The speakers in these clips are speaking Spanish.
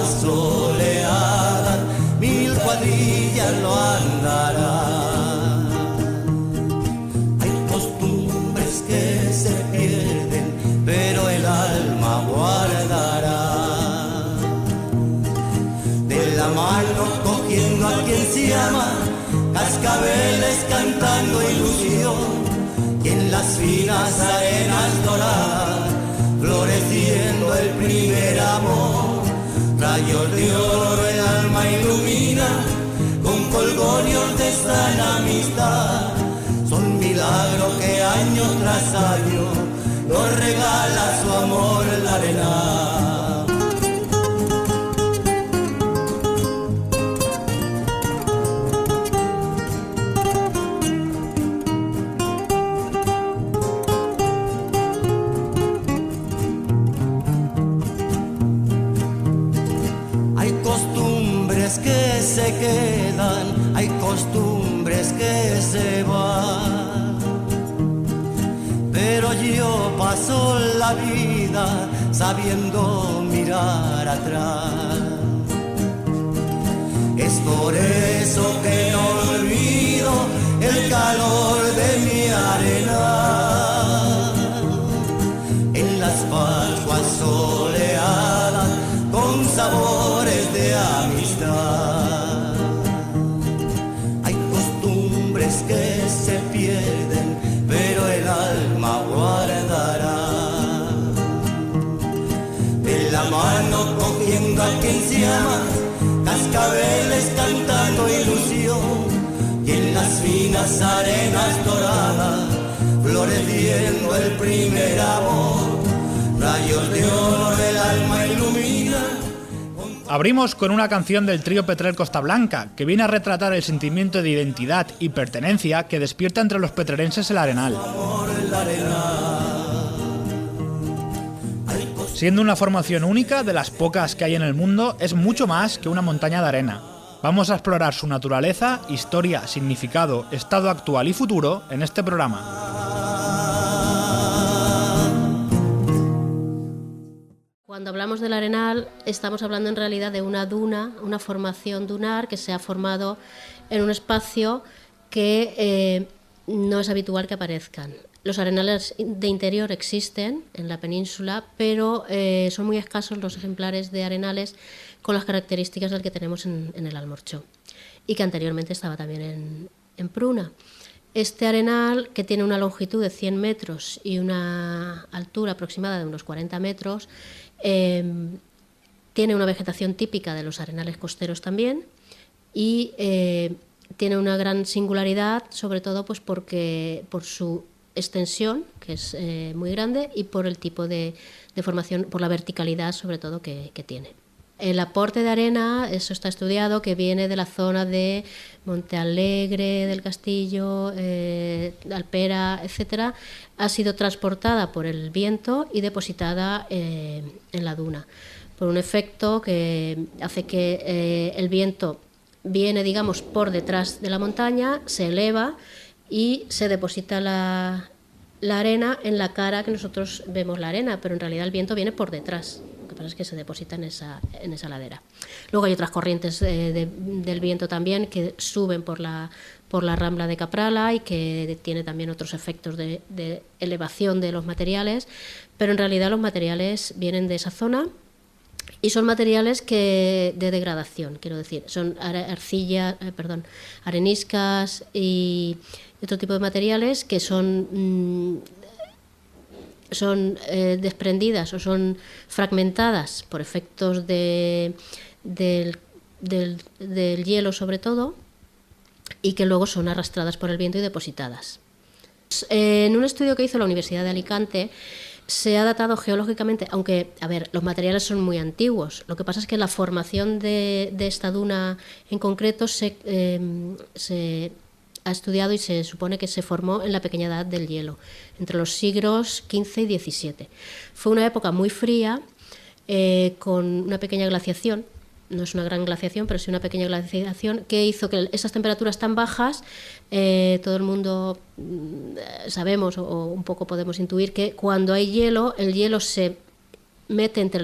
aguas soleadas, 1000 cuadrillas lo andarán. Hay costumbres que se pierden, pero el alma guardará. De la mano cogiendo a quien se ama, cascabeles cantando ilusión, y en las finas arenas doradas, floreciendo el primer amor. Rayos de oro el alma ilumina, con colgonios de esta amistad. Son milagros que año tras año nos regala su amor la arena. Que se quedan, hay costumbres que se van, pero yo paso la vida sabiendo mirar atrás. Es por eso que no olvido el calor de mi arena, en las Pascuas soleadas con sabores de amistad. Hay costumbres que se pierden, pero el alma guardará. De la mano cogiendo a quien se ama, cascabeles cantando ilusión, y en las finas arenas doradas, floreciendo el primer amor. Rayos de oro el alma ilumina. Abrimos con una canción del trío Petrel Costa Blanca, que viene a retratar el sentimiento de identidad y pertenencia que despierta entre los petrerenses el Arenal. Siendo una formación única, de las pocas que hay en el mundo, es mucho más que una montaña de arena. Vamos a explorar su naturaleza, historia, significado, estado actual y futuro en este programa. Cuando hablamos del Arenal, estamos hablando en realidad de una duna, una formación dunar que se ha formado en un espacio que no es habitual que aparezcan. Los arenales de interior existen en la península, pero son muy escasos los ejemplares de arenales con las características del que tenemos en el Almorchó, y que anteriormente estaba también en Pruna. Este arenal, que tiene una longitud de 100 metros y una altura aproximada de unos 40 metros, tiene una vegetación típica de los arenales costeros también, y tiene una gran singularidad, sobre todo pues porque por su extensión, que es muy grande, y por el tipo de formación, por la verticalidad sobre todo que tiene. El aporte de arena, eso está estudiado, que viene de la zona de Monte Alegre del Castillo, Alpera, etcétera, ha sido transportada por el viento y depositada en la duna, por un efecto que hace que el viento viene, digamos, por detrás de la montaña, se eleva y se deposita la arena en la cara que nosotros vemos la arena, pero en realidad el viento viene por detrás. Lo que pasa es que se deposita en esa ladera. Luego hay otras corrientes del viento también que suben por la rambla de Caprala y que tiene también otros efectos de elevación de los materiales, pero en realidad los materiales vienen de esa zona y son materiales de degradación, quiero decir, son areniscas y otro tipo de materiales que son desprendidas o son fragmentadas por efectos del hielo sobre todo, y que luego son arrastradas por el viento y depositadas. En un estudio que hizo la Universidad de Alicante se ha datado geológicamente, aunque, a ver, los materiales son muy antiguos, lo que pasa es que la formación de esta duna en concreto se ha estudiado y se supone que se formó en la pequeña edad del hielo, entre los siglos XV y XVII. Fue una época muy fría, con una pequeña glaciación, no es una gran glaciación, pero sí una pequeña glaciación, que hizo que esas temperaturas tan bajas, todo el mundo sabemos o un poco podemos intuir que cuando hay hielo, el hielo se mete entre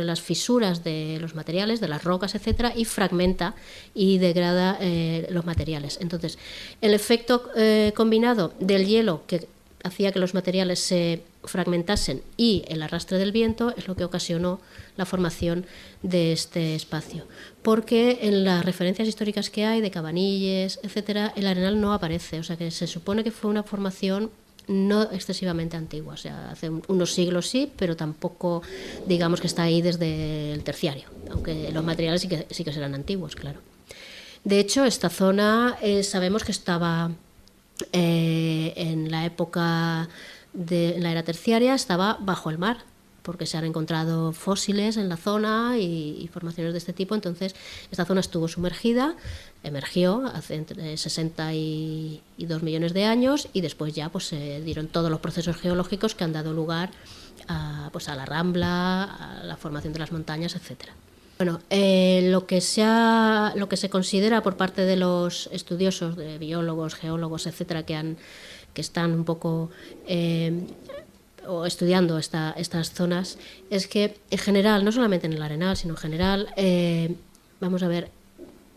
las fisuras de los materiales, de las rocas, etcétera, y fragmenta y degrada los materiales. Entonces, el efecto combinado del hielo, que hacía que los materiales se fragmentasen, y el arrastre del viento es lo que ocasionó la formación de este espacio. Porque en las referencias históricas que hay de Cabanilles, etcétera, el arenal no aparece. O sea que se supone que fue una formación no excesivamente antigua. O sea, hace unos siglos sí, pero tampoco digamos que está ahí desde el terciario. Aunque los materiales sí que serán antiguos, claro. De hecho, esta zona sabemos que estaba en la época de la era terciaria, estaba bajo el mar, porque se han encontrado fósiles en la zona y formaciones de este tipo. Entonces, esta zona estuvo sumergida, emergió hace entre 60 y 2 millones de años, y después ya pues se dieron todos los procesos geológicos que han dado lugar a la Rambla, a la formación de las montañas, etcétera. Bueno, lo que se considera por parte de los estudiosos, de biólogos, geólogos, etcétera, que están un poco o estudiando estas zonas, es que en general, no solamente en el arenal, sino en general, vamos a ver,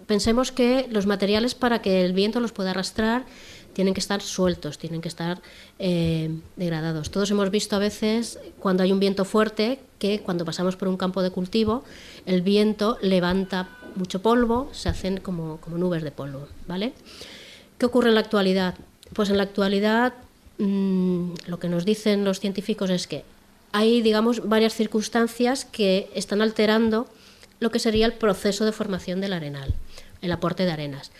pensemos que los materiales, para que el viento los pueda arrastrar, tienen que estar sueltos, tienen que estar degradados. Todos hemos visto a veces, cuando hay un viento fuerte, que cuando pasamos por un campo de cultivo, el viento levanta mucho polvo, se hacen como nubes de polvo, ¿vale? ¿Qué ocurre en la actualidad? Pues en la actualidad lo que nos dicen los científicos es que hay, digamos, varias circunstancias que están alterando lo que sería el proceso de formación del arenal, el aporte de arenas.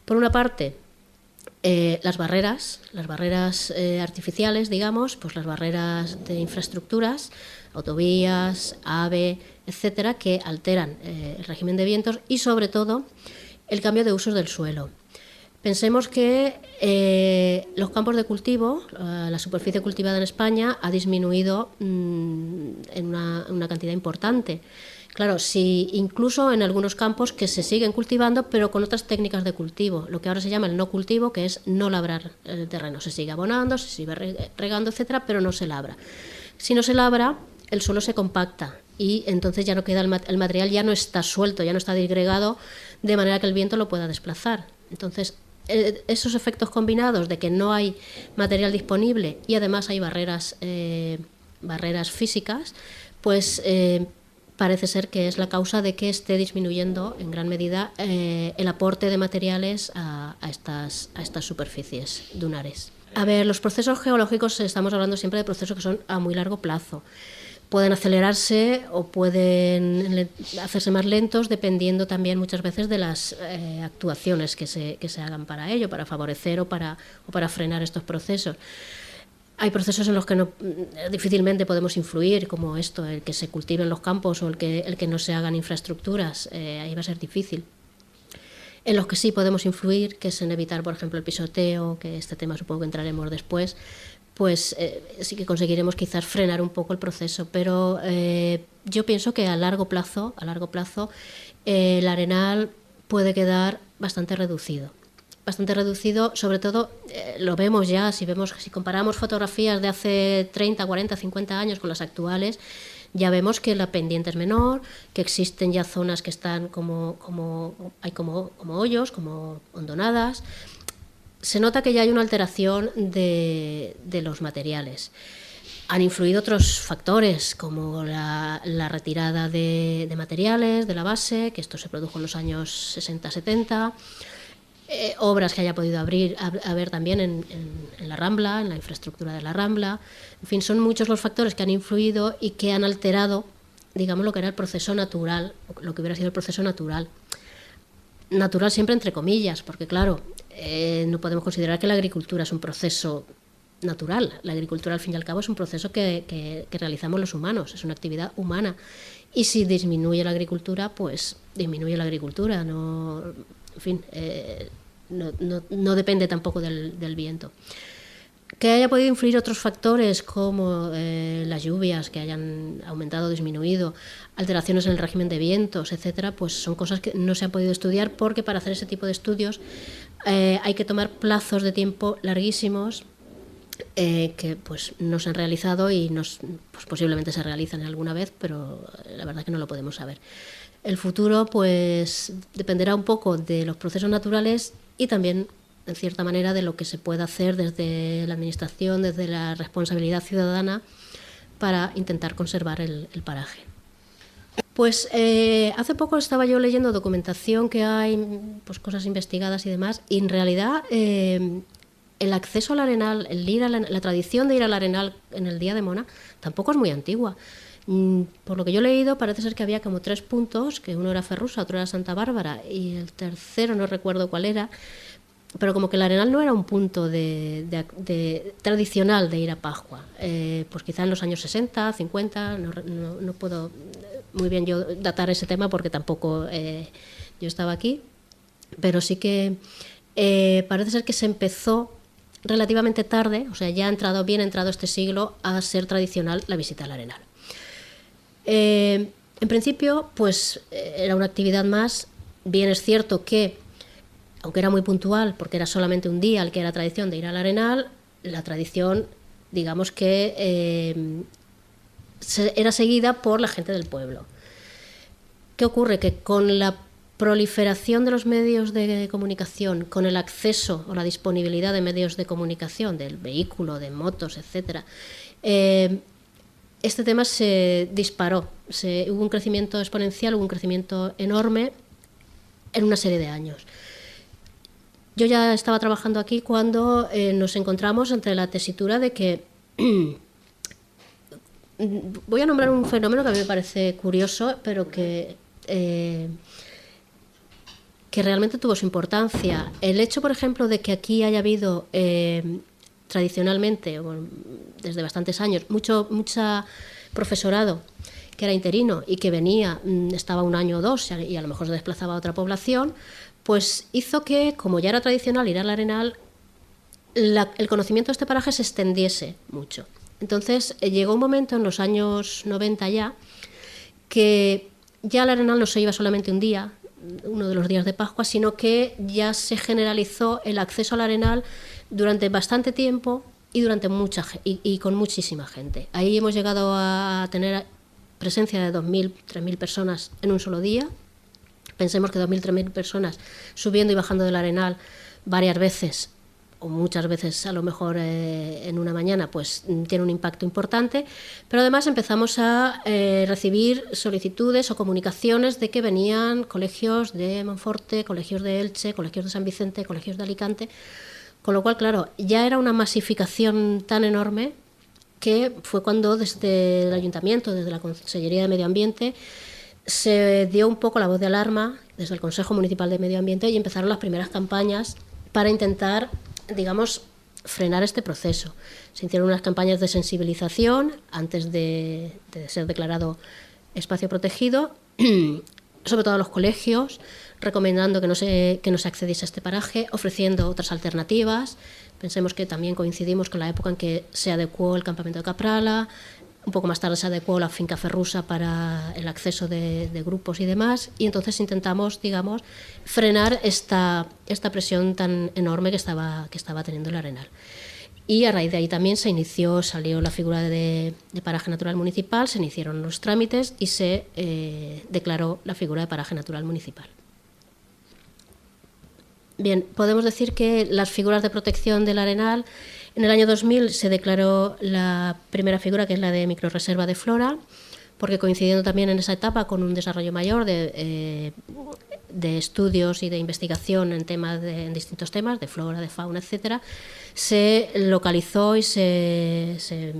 Por una parte, las barreras artificiales, digamos, pues las barreras de infraestructuras, autovías, AVE, etcétera, que alteran el régimen de vientos, y sobre todo el cambio de usos del suelo. Pensemos que los campos de cultivo, la superficie cultivada en España ha disminuido en una cantidad importante. Claro, si incluso en algunos campos que se siguen cultivando, pero con otras técnicas de cultivo, lo que ahora se llama el no cultivo, que es no labrar el terreno. Se sigue abonando, se sigue regando, etcétera, pero no se labra. Si no se labra, el suelo se compacta y entonces ya no queda el material, ya no está suelto, ya no está disgregado, de manera que el viento lo pueda desplazar. Entonces, esos efectos combinados de que no hay material disponible y además hay barreras físicas, pues parece ser que es la causa de que esté disminuyendo en gran medida el aporte de materiales a estas superficies dunares. A ver, los procesos geológicos, estamos hablando siempre de procesos que son a muy largo plazo. Pueden acelerarse o pueden hacerse más lentos, dependiendo también muchas veces de las actuaciones que se hagan para ello, para favorecer o para frenar estos procesos. Hay procesos en los que difícilmente podemos influir, como esto, el que se cultiven los campos o el que no se hagan infraestructuras, ahí va a ser difícil. En los que sí podemos influir, que es en evitar, por ejemplo, el pisoteo, que este tema supongo que entraremos después, pues sí que conseguiremos quizás frenar un poco el proceso. Pero yo pienso que a largo plazo el arenal puede quedar bastante reducido, sobre todo lo vemos ya, si comparamos fotografías de hace 30, 40, 50 años con las actuales, ya vemos que la pendiente es menor, que existen ya zonas que están como hoyos, como hondonadas. Se nota que ya hay una alteración de los materiales. Han influido otros factores, como la retirada de materiales de la base, que esto se produjo en los años 60-70, obras que haya podido haber también en la Rambla, en la infraestructura de la Rambla. En fin, son muchos los factores que han influido y que han alterado, digamos, lo que era el proceso natural, lo que hubiera sido el proceso natural. Natural siempre entre comillas, porque claro, no podemos considerar que la agricultura es un proceso natural. La agricultura, al fin y al cabo, es un proceso que realizamos los humanos, es una actividad humana. Y si disminuye la agricultura, pues disminuye la agricultura. No, en fin, no depende tampoco del viento. Que haya podido influir otros factores como las lluvias que hayan aumentado o disminuido, alteraciones en el régimen de vientos, etcétera, pues son cosas que no se han podido estudiar, porque para hacer ese tipo de estudios hay que tomar plazos de tiempo larguísimos que pues no se han realizado y pues posiblemente se realicen alguna vez, pero la verdad que no lo podemos saber. El futuro pues dependerá un poco de los procesos naturales y también, en cierta manera, de lo que se pueda hacer desde la administración, desde la responsabilidad ciudadana para intentar conservar el paraje. Pues hace poco estaba yo leyendo documentación que hay, pues cosas investigadas y demás, y en realidad el acceso al Arenal, la tradición de ir al Arenal en el Día de Mona, tampoco es muy antigua. Por lo que yo he leído, parece ser que había como 3 puntos, que uno era Ferrusa, otro era Santa Bárbara, y el tercero no recuerdo cuál era, pero como que el Arenal no era un punto tradicional de ir a Pascua. Pues quizá en los años 60, 50, no puedo muy bien yo datar ese tema porque tampoco yo estaba aquí, pero sí que parece ser que se empezó relativamente tarde, o sea, ya bien entrado este siglo, a ser tradicional la visita al Arenal. En principio, pues era una actividad más. Bien es cierto que, aunque era muy puntual, porque era solamente un día el que era tradición de ir al Arenal, la tradición, digamos que era seguida por la gente del pueblo. ¿Qué ocurre? Que con la proliferación de los medios de comunicación, con el acceso o la disponibilidad de medios de comunicación, del vehículo, de motos, etc., este tema se disparó. Hubo un crecimiento exponencial, hubo un crecimiento enorme en una serie de años. Yo ya estaba trabajando aquí cuando nos encontramos ante la tesitura de que voy a nombrar un fenómeno que a mí me parece curioso, pero que realmente tuvo su importancia. El hecho, por ejemplo, de que aquí haya habido tradicionalmente, bueno, desde bastantes años, mucho profesorado que era interino y que venía, estaba un año o dos y a lo mejor se desplazaba a otra población, pues hizo que, como ya era tradicional ir al Arenal, el conocimiento de este paraje se extendiese mucho. Entonces llegó un momento en los años 90 ya, que ya al Arenal no se iba solamente un día, uno de los días de Pascua, sino que ya se generalizó el acceso al Arenal durante bastante tiempo y con muchísima gente. Ahí hemos llegado a tener presencia de 2.000, 3.000 personas en un solo día. Pensemos que 2.000, 3.000 personas subiendo y bajando del Arenal varias veces, o muchas veces a lo mejor en una mañana, pues tiene un impacto importante, pero además empezamos a recibir solicitudes o comunicaciones de que venían colegios de Monforte, colegios de Elche, colegios de San Vicente, colegios de Alicante, con lo cual, claro, ya era una masificación tan enorme que fue cuando desde el Ayuntamiento, desde la Consellería de Medio Ambiente, se dio un poco la voz de alarma desde el Consejo Municipal de Medio Ambiente y empezaron las primeras campañas para intentar, digamos, frenar este proceso. Se hicieron unas campañas de sensibilización antes de ser declarado espacio protegido, sobre todo a los colegios, recomendando que no se accediese a este paraje, ofreciendo otras alternativas. Pensemos que también coincidimos con la época en que se adecuó el campamento de Caprala, un poco más tarde se adecuó la finca Ferrusa para el acceso de grupos y demás, y entonces intentamos, digamos, frenar esta presión tan enorme que estaba teniendo el Arenal. Y a raíz de ahí también salió la figura de paraje natural municipal, se iniciaron los trámites y se declaró la figura de paraje natural municipal. Bien, podemos decir que las figuras de protección del Arenal, en el año 2000 se declaró la primera figura, que es la de microrreserva de flora, porque coincidiendo también en esa etapa con un desarrollo mayor de estudios y de investigación en distintos temas, de flora, de fauna, etcétera, se localizó y se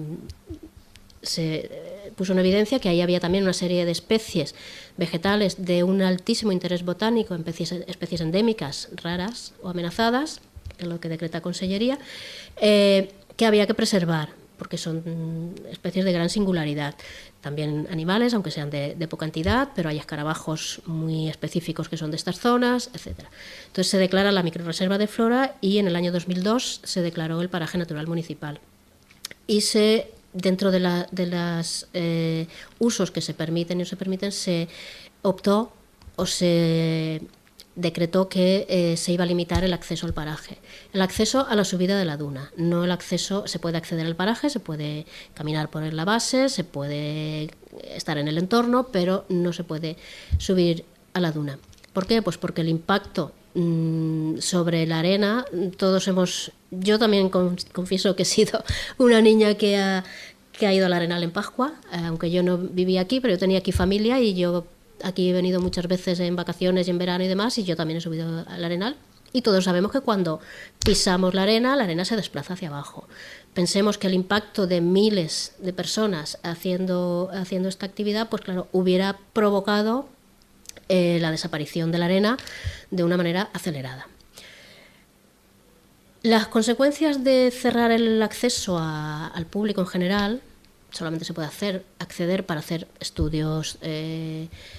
puso en evidencia que ahí había también una serie de especies vegetales de un altísimo interés botánico, especies endémicas, raras o amenazadas, que es lo que decreta Consellería, que había que preservar, porque son especies de gran singularidad. También animales, aunque sean de poca entidad, pero hay escarabajos muy específicos que son de estas zonas, etc. Entonces se declara la microrreserva de flora y en el año 2002 se declaró el paraje natural municipal. Y dentro de los usos que se permiten y no se permiten, se optó o se decretó que se iba a limitar el acceso al paraje. El acceso a la subida de la duna, no el acceso, se puede acceder al paraje, se puede caminar por la base, se puede estar en el entorno, pero no se puede subir a la duna. ¿Por qué? Pues porque el impacto sobre la arena, yo también confieso que he sido una niña que ha ido al Arenal en Pascua, aunque yo no vivía aquí, pero yo tenía aquí familia y yo aquí he venido muchas veces en vacaciones y en verano y demás, y yo también he subido al Arenal. Y todos sabemos que cuando pisamos la arena se desplaza hacia abajo. Pensemos que el impacto de miles de personas haciendo esta actividad, pues claro, hubiera provocado la desaparición de la arena de una manera acelerada. Las consecuencias de cerrar el acceso al público en general, solamente se puede acceder para hacer estudios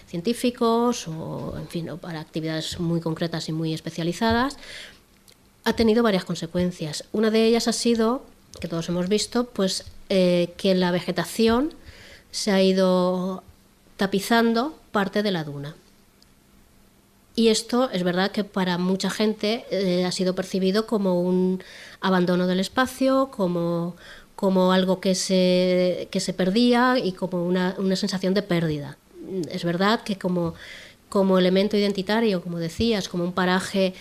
científicos o, en fin, o para actividades muy concretas y muy especializadas, ha tenido varias consecuencias. Una de ellas ha sido, que todos hemos visto, pues que la vegetación se ha ido tapizando parte de la duna. Y esto es verdad que para mucha gente ha sido percibido como un abandono del espacio, como algo que se perdía y como una sensación de pérdida. Es verdad que como elemento identitario, como decías, como un paraje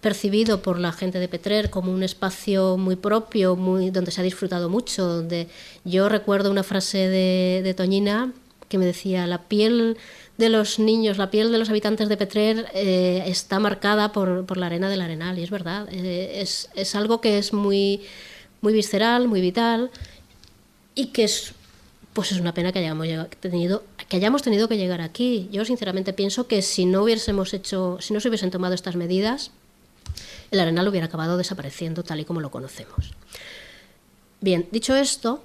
percibido por la gente de Petrer como un espacio muy propio, donde se ha disfrutado mucho, donde yo recuerdo una frase de Toñina que me decía: la piel de los niños, la piel de los habitantes de Petrer está marcada por la arena del Arenal, y es verdad, es algo que es muy visceral, muy vital, y que es una pena que hayamos tenido que llegar aquí. Yo sinceramente pienso que si no se hubiesen tomado estas medidas, el Arenal hubiera acabado desapareciendo tal y como lo conocemos. Bien, dicho esto,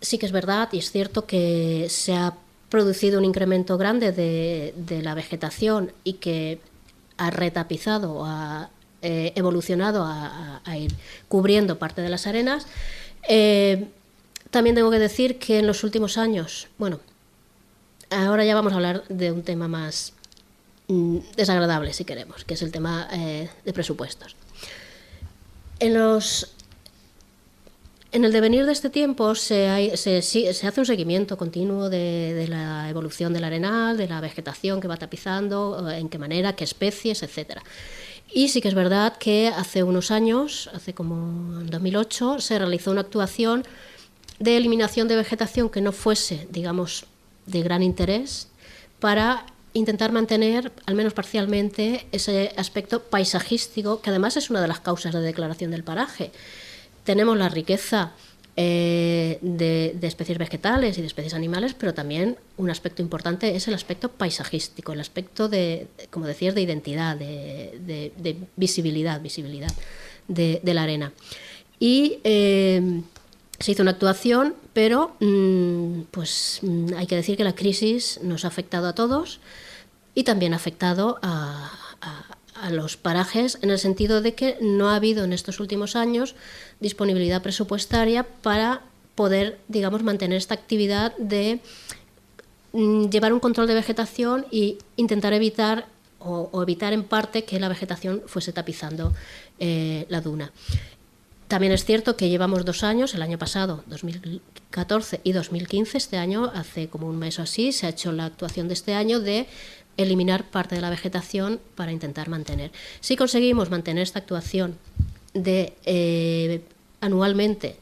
sí que es verdad y es cierto que se ha producido un incremento grande de la vegetación y que ha retapizado, ha evolucionado a ir cubriendo parte de las arenas. También tengo que decir que en los últimos años, bueno, ahora ya vamos a hablar de un tema más desagradable, si queremos, que es el tema de presupuestos. En el devenir de este tiempo se hace un seguimiento continuo de la evolución del Arenal, de la vegetación que va tapizando, en qué manera, qué especies, etc. Y sí que es verdad que hace unos años, hace como en 2008, se realizó una actuación de eliminación de vegetación que no fuese, digamos, de gran interés, para intentar mantener, al menos parcialmente, ese aspecto paisajístico, que además es una de las causas de declaración del paraje. Tenemos la riqueza de especies vegetales y de especies animales, pero también un aspecto importante es el aspecto paisajístico, el aspecto como decías, de identidad, de visibilidad de la arena. Y se hizo una actuación, pero hay que decir que la crisis nos ha afectado a todos y también ha afectado a los parajes, en el sentido de que no ha habido en estos últimos años disponibilidad presupuestaria para poder, digamos, mantener esta actividad de llevar un control de vegetación y intentar evitar o evitar en parte que la vegetación fuese tapizando la duna. También es cierto que llevamos 2 años, el año pasado, 2014 y 2015, este año, hace como un mes o así, se ha hecho la actuación de este año de eliminar parte de la vegetación para intentar mantener. Si conseguimos mantener esta actuación de anualmente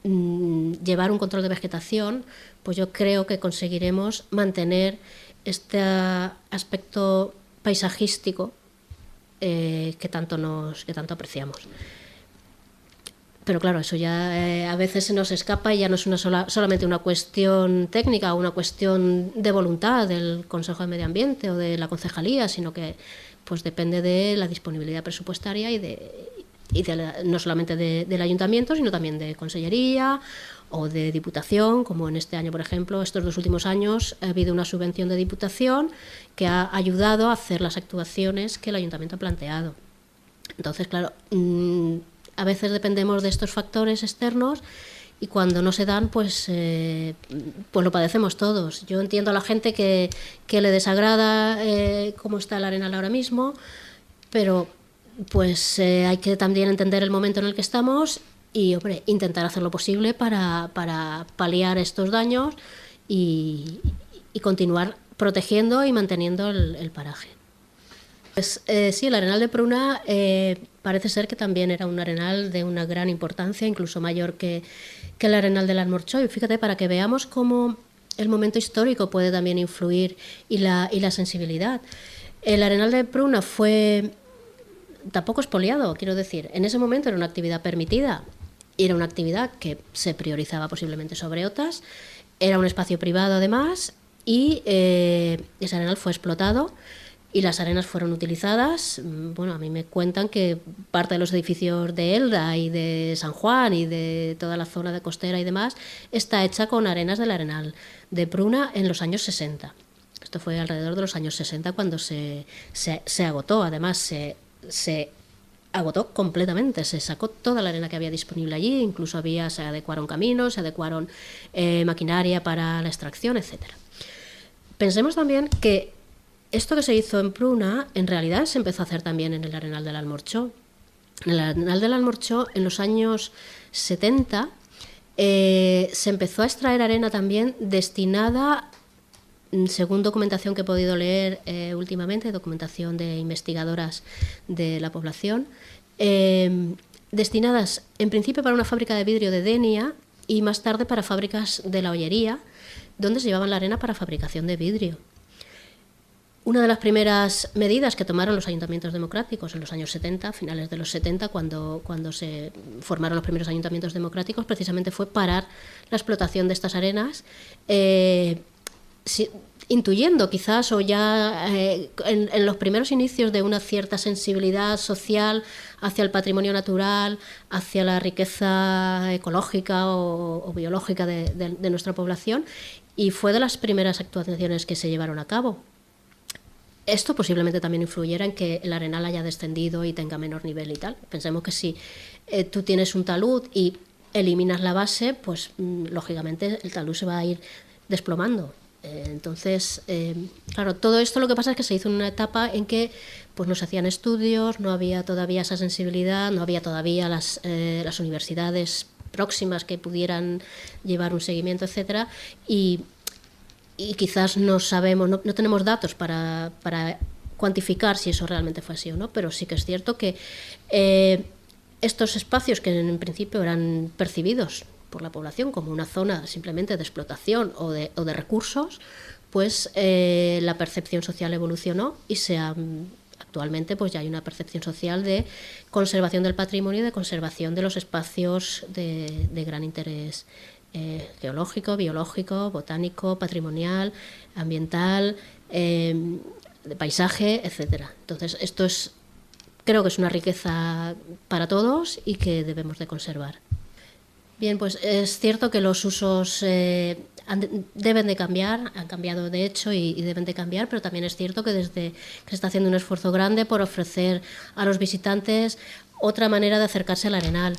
llevar un control de vegetación, pues yo creo que conseguiremos mantener este aspecto paisajístico que tanto apreciamos. Pero claro, eso ya a veces se nos escapa y ya no es solamente una cuestión técnica o una cuestión de voluntad del Consejo de Medio Ambiente o de la Concejalía, sino que pues depende de la disponibilidad presupuestaria no solamente del Ayuntamiento, sino también de Consellería o de Diputación, como en este año, por ejemplo. Estos 2 últimos años ha habido una subvención de Diputación que ha ayudado a hacer las actuaciones que el Ayuntamiento ha planteado. Entonces, claro, a veces dependemos de estos factores externos y cuando no se dan, pues lo padecemos todos. Yo entiendo a la gente que le desagrada cómo está el Arenal ahora mismo, pero pues hay que también entender el momento en el que estamos y, hombre, intentar hacer lo posible para paliar estos daños y continuar protegiendo y manteniendo el paraje. Pues sí, el Arenal de Pruna parece ser que también era un arenal de una gran importancia, incluso mayor que el Arenal del Almorchó. Y fíjate, para que veamos cómo el momento histórico puede también influir y la sensibilidad. El Arenal de Pruna fue tampoco expoliado, quiero decir. En ese momento era una actividad permitida, era una actividad que se priorizaba posiblemente sobre otras, era un espacio privado además, y ese arenal fue explotado y las arenas fueron utilizadas. Bueno, a mí me cuentan que parte de los edificios de Elda y de San Juan y de toda la zona de costera y demás está hecha con arenas del Arenal de Pruna en los años 60. Esto fue alrededor de los años 60 cuando se agotó. Además, se agotó completamente, se sacó toda la arena que había disponible allí, incluso se adecuaron caminos, se adecuaron maquinaria para la extracción, etcétera. Pensemos también que esto que se hizo en Pruna, en realidad se empezó a hacer también en el Arenal del Almorchó. En el Arenal del Almorchó, en los años 70, se empezó a extraer arena también destinada, según documentación que he podido leer últimamente, documentación de investigadoras de la población, destinadas en principio para una fábrica de vidrio de Denia y más tarde para fábricas de la Ollería, donde se llevaban la arena para fabricación de vidrio. Una de las primeras medidas que tomaron los ayuntamientos democráticos en los años 70, finales de los 70, cuando se formaron los primeros ayuntamientos democráticos, precisamente fue parar la explotación de estas arenas, intuyendo quizás, o ya en los primeros inicios de una cierta sensibilidad social hacia el patrimonio natural, hacia la riqueza ecológica o biológica de nuestra población, y fue de las primeras actuaciones que se llevaron a cabo. Esto posiblemente también influyera en que el arenal haya descendido y tenga menor nivel y tal. Pensemos que si tú tienes un talud y eliminas la base, pues lógicamente el talud se va a ir desplomando. Entonces, claro, todo esto lo que pasa es que se hizo en una etapa en que pues no se hacían estudios, no había todavía esa sensibilidad, no había todavía las universidades próximas que pudieran llevar un seguimiento, etcétera, y quizás no sabemos, no tenemos datos para cuantificar si eso realmente fue así o no, pero sí que es cierto que estos espacios que en principio eran percibidos por la población como una zona simplemente de explotación o de recursos, pues la percepción social evolucionó y actualmente pues ya hay una percepción social de conservación del patrimonio y de conservación de los espacios de gran interés geológico, biológico, botánico, patrimonial, ambiental, de paisaje, etcétera. Entonces, creo que es una riqueza para todos y que debemos de conservar. Bien, pues es cierto que los usos deben de cambiar, han cambiado de hecho y deben de cambiar, pero también es cierto que se está haciendo un esfuerzo grande por ofrecer a los visitantes otra manera de acercarse al arenal.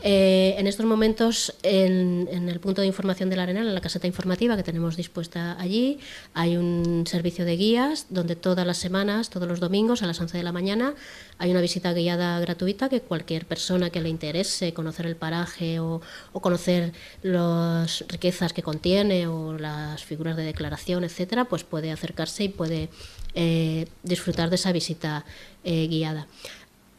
En estos momentos, en el punto de información del Arenal, en la caseta informativa que tenemos dispuesta allí, hay un servicio de guías donde todas las semanas, todos los domingos a las 11 de la mañana, hay una visita guiada gratuita que cualquier persona que le interese conocer el paraje o conocer las riquezas que contiene o las figuras de declaración, etcétera, pues puede acercarse y puede disfrutar de esa visita guiada.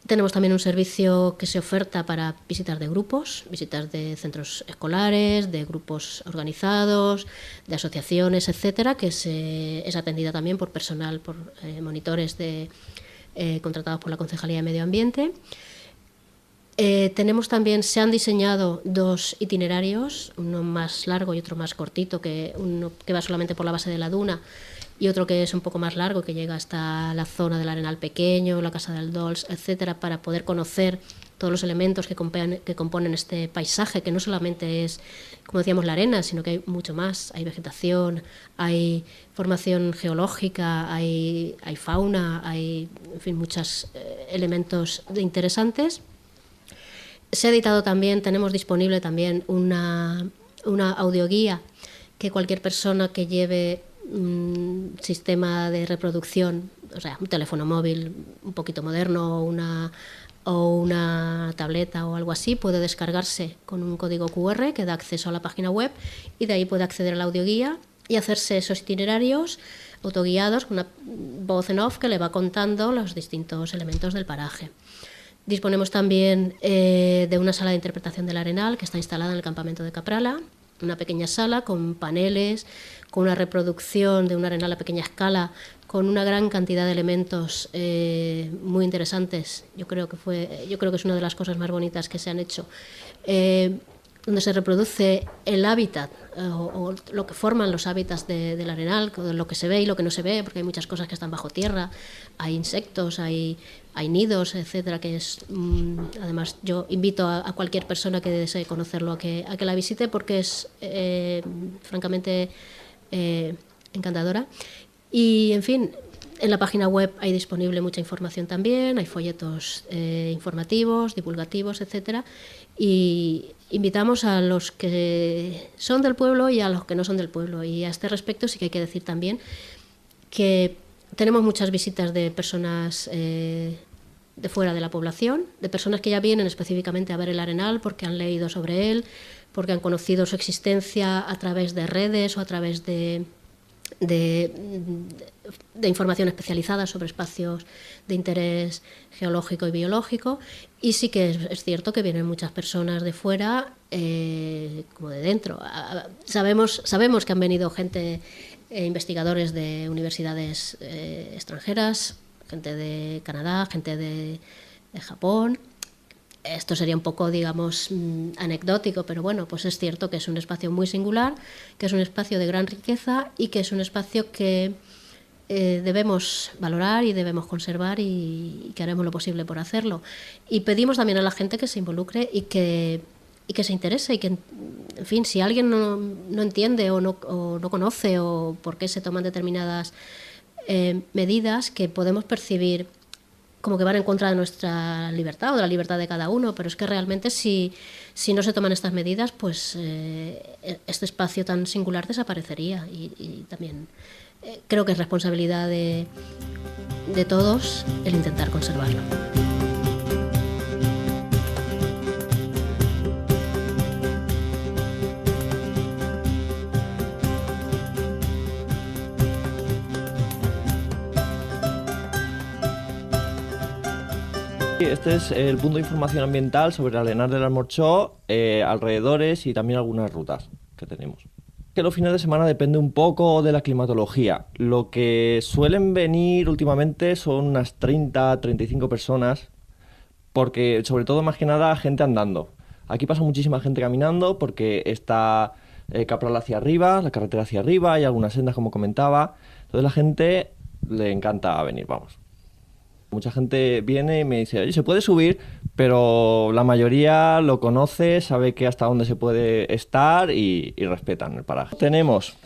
Tenemos también un servicio que se oferta para visitas de grupos, visitas de centros escolares, de grupos organizados, de asociaciones, etcétera, que es atendida también por personal, por monitores contratados por la Concejalía de Medio Ambiente. Se han diseñado 2 itinerarios, uno más largo y otro más cortito, uno que va solamente por la base de la duna, y otro que es un poco más largo, que llega hasta la zona del Arenal Pequeño, la Casa del Dols, etcétera, para poder conocer todos los elementos que componen este paisaje, que no solamente es, como decíamos, la arena, sino que hay mucho más. Hay vegetación, hay formación geológica, hay fauna, hay, en fin, muchos elementos interesantes. Se ha editado también, tenemos disponible también una audioguía que cualquier persona que lleve un sistema de reproducción o sea, un teléfono móvil un poquito moderno o una tableta o algo así, puede descargarse con un código QR que da acceso a la página web y de ahí puede acceder a la audioguía y hacerse esos itinerarios autoguiados con una voz en off que le va contando los distintos elementos del paraje. Disponemos también de una sala de interpretación del Arenal que está instalada en el campamento de Caprala, una pequeña sala con paneles, con una reproducción de un Arenal a pequeña escala, con una gran cantidad de elementos muy interesantes. Yo creo que es una de las cosas más bonitas que se han hecho, donde se reproduce el hábitat o lo que forman los hábitats del Arenal, lo que se ve y lo que no se ve, porque hay muchas cosas que están bajo tierra, hay insectos, hay nidos, etcétera, que es además yo invito a cualquier persona que desee conocerlo a que la visite porque es francamente encantadora. Y en fin, en la página web hay disponible mucha información también, hay folletos informativos, divulgativos, etcétera, y invitamos a los que son del pueblo y a los que no son del pueblo. Y a este respecto sí que hay que decir también que tenemos muchas visitas de personas de fuera de la población, de personas que ya vienen específicamente a ver el Arenal porque han leído sobre él, porque han conocido su existencia a través de redes o a través de información especializada sobre espacios de interés geológico y biológico, y sí que es cierto que vienen muchas personas de fuera como de dentro. Sabemos que han venido gente, investigadores de universidades extranjeras, gente de Canadá, gente de Japón. Esto sería un poco, digamos, anecdótico, pero bueno, pues es cierto que es un espacio muy singular, que es un espacio de gran riqueza y que es un espacio que debemos valorar y debemos conservar y que haremos lo posible por hacerlo. Y pedimos también a la gente que se involucre y que se interese y que, en fin, si alguien no entiende o no conoce o por qué se toman determinadas medidas que podemos percibir como que van en contra de nuestra libertad o de la libertad de cada uno, pero es que realmente si no se toman estas medidas, pues este espacio tan singular desaparecería y también creo que es responsabilidad de todos el intentar conservarlo. Este es el punto de información ambiental sobre el Arenal del Almorchó, alrededores y también algunas rutas que tenemos. Que los fines de semana depende un poco de la climatología. Lo que suelen venir últimamente son unas 30-35 personas, porque sobre todo más que nada gente andando. Aquí pasa muchísima gente caminando porque está Capral hacia arriba, la carretera hacia arriba, hay algunas sendas como comentaba. Entonces la gente le encanta venir, vamos. Mucha gente viene y me dice, oye, se puede subir, pero la mayoría lo conoce, sabe que hasta dónde se puede estar y respetan el paraje. Tenemos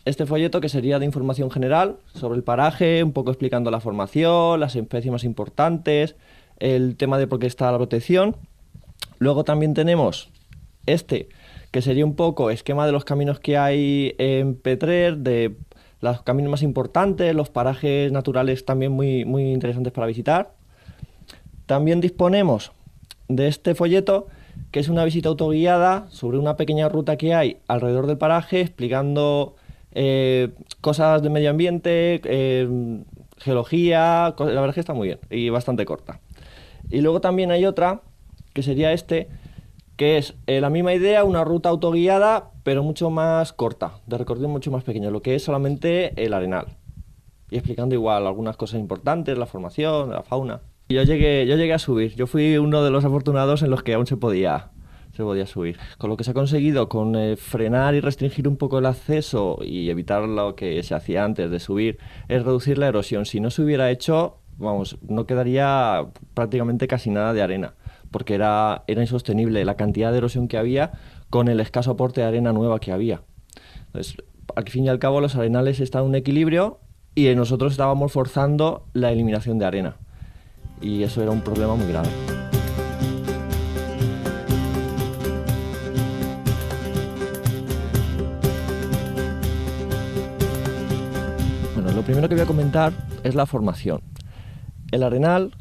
este folleto que sería de información general sobre el paraje, un poco explicando la formación, las especies más importantes, el tema de por qué está la protección. Luego también tenemos este, que sería un poco esquema de los caminos que hay en Petrer, de los caminos más importantes, los parajes naturales también muy interesantes para visitar. También disponemos de este folleto, que es una visita autoguiada sobre una pequeña ruta que hay alrededor del paraje, explicando cosas de medio ambiente, geología, la verdad es que está muy bien y bastante corta. Y luego también hay otra, que sería este, que es la misma idea, una ruta autoguiada, pero mucho más corta, de recorrido mucho más pequeño, lo que es solamente el Arenal. Y explicando igual algunas cosas importantes, la formación, la fauna. Y yo llegué a subir, yo fui uno de los afortunados en los que aún se podía subir. Con lo que se ha conseguido, con frenar y restringir un poco el acceso y evitar lo que se hacía antes de subir, es reducir la erosión. Si no se hubiera hecho, vamos, no quedaría prácticamente casi nada de arena, porque era insostenible la cantidad de erosión que había con el escaso aporte de arena nueva que había. Entonces, al fin y al cabo, los arenales están en un equilibrio y nosotros estábamos forzando la eliminación de arena. Y eso era un problema muy grave. Bueno, primero que voy a comentar es la formación. El arenal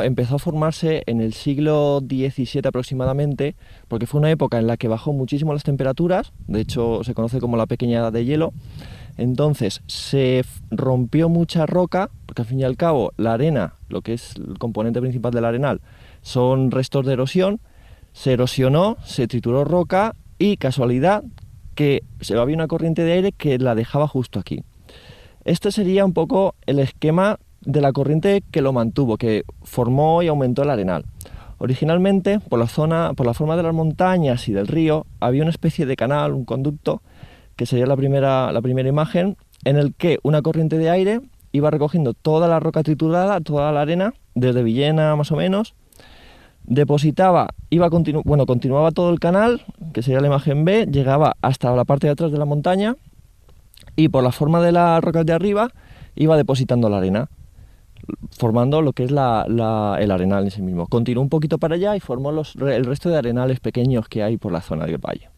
empezó a formarse en el siglo XVII aproximadamente, porque fue una época en la que bajó muchísimo las temperaturas, de hecho se conoce como la pequeña edad de hielo. Entonces se rompió mucha roca, porque al fin y al cabo la arena, lo que es el componente principal del arenal, son restos de erosión. Se erosionó, se trituró roca y, casualidad, que había una corriente de aire que la dejaba justo aquí. Este sería un poco el esquema de la corriente que lo mantuvo, que formó y aumentó el arenal. Originalmente, por la forma de las montañas y del río, había una especie de canal, un conducto, que sería la primera imagen, en el que una corriente de aire iba recogiendo toda la roca triturada, toda la arena, desde Villena más o menos, depositaba, continuaba todo el canal, que sería la imagen B, llegaba hasta la parte de atrás de la montaña y por la forma de las rocas de arriba iba depositando la arena, formando lo que es el arenal en sí mismo. Continuó un poquito para allá y formó el resto de arenales pequeños que hay por la zona del valle.